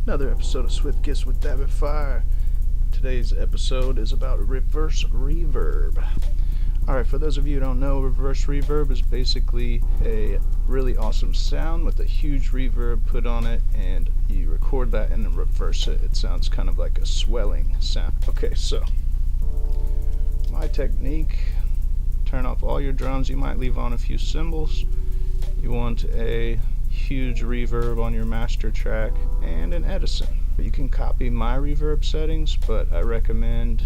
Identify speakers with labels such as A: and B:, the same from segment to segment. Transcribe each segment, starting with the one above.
A: Another episode of Swift Gifts with Avid Fire. Today's episode is about reverse reverb. Alright, for those of you who don't know, reverse reverb is basically a really awesome sound with a huge reverb put on it, and you record that and then reverse it. It sounds kind of like a swelling sound. Okay, so my technique: turn off all your drums. You might leave on a few cymbals. You want a huge reverb on your master track and an Edison. You can copy my reverb settings, but I recommend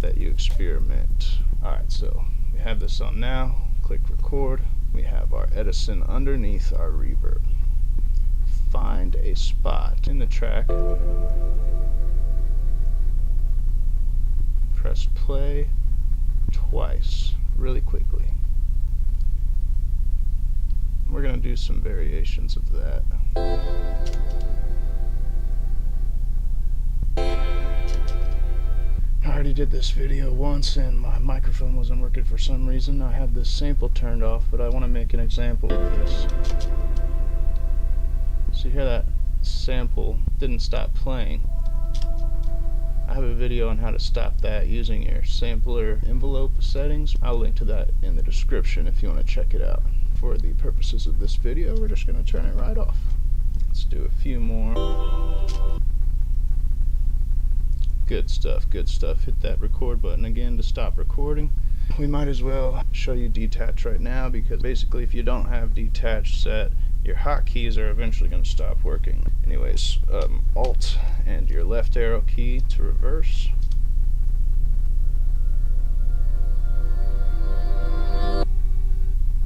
A: that you experiment. Alright, so we have this on now. Click record. We have our Edison underneath our reverb. Find a spot in the track. Press play twice, really quickly. We're going to do some variations of that. I already did this video once and my microphone wasn't working for some reason. I have this sample turned off, but I want to make an example of this. So you hear that sample didn't stop playing. I have a video on how to stop that using your sampler envelope settings. I'll link to that in the description if you want to check it out. For the purposes of this video, we're just going to turn it right off. Let's do a few more. Good stuff, good stuff. Hit that record button again to stop recording. We might as well show you detach right now, because basically if you don't have detach set, your hotkeys are eventually going to stop working. Anyways, Alt and your left arrow key to reverse.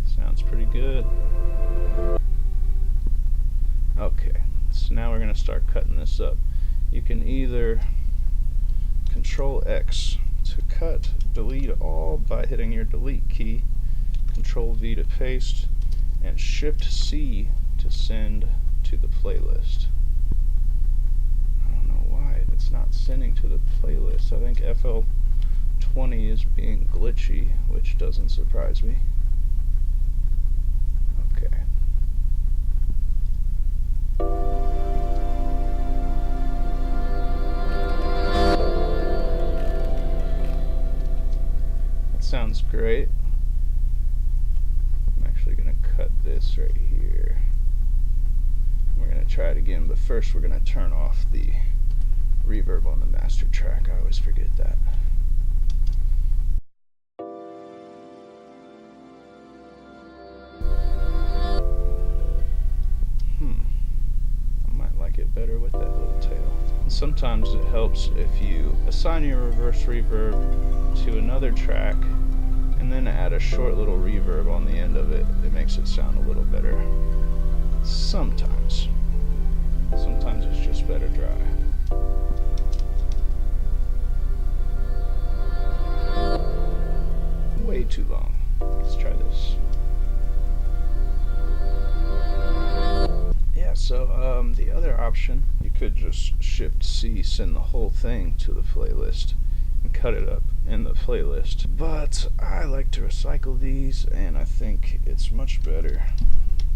A: Sounds pretty good. Okay, so now we're going to start cutting this up. You can either Control X to cut, delete all by hitting your delete key, Control V to paste, and Shift C to send to the playlist. I don't know why it's not sending to the playlist. I think FL20 is being glitchy, which doesn't surprise me. Okay. That sounds great. I'm actually going to cut this right here. We're going to try it again, but first we're going to turn off the reverb on the master track. I always forget that. It better with that little tail. And sometimes it helps if you assign your reverse reverb to another track and then add a short little reverb on the end of it. It makes it sound a little better. Sometimes it's just better dry. Way too long. Let's try this. So the other option, you could just Shift C, send the whole thing to the playlist and cut it up in the playlist. But I like to recycle these, and I think it's much better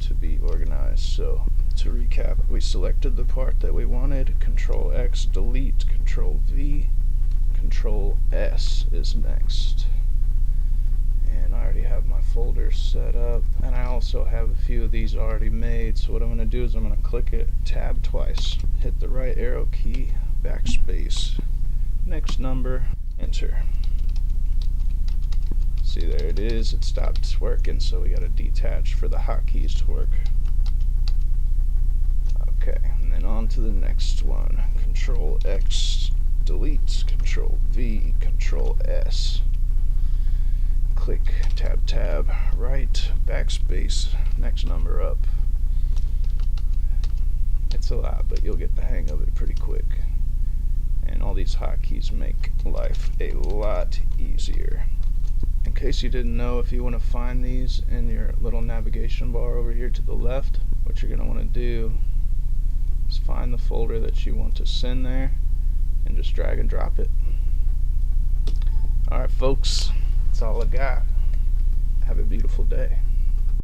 A: to be organized. So to recap, we selected the part that we wanted. Control X, delete. Control V, Control S is next. And I already have my folder set up, and I also have a few of these already made. So what I'm going to do is I'm going to click it, tab twice, hit the right arrow key, backspace, next number, enter. See, there it is. It stopped working, so we got to detach for the hotkeys to work. Okay, and then on to the next one. Control X, delete. Control V, Control S. Click, tab, right, backspace, next number up. It's a lot, but you'll get the hang of it pretty quick. And all these hotkeys make life a lot easier. In case you didn't know, if you want to find these in your little navigation bar over here to the left, what you're going to want to do is find the folder that you want to send there and just drag and drop it. Alright folks, that's all I got. Have a beautiful day.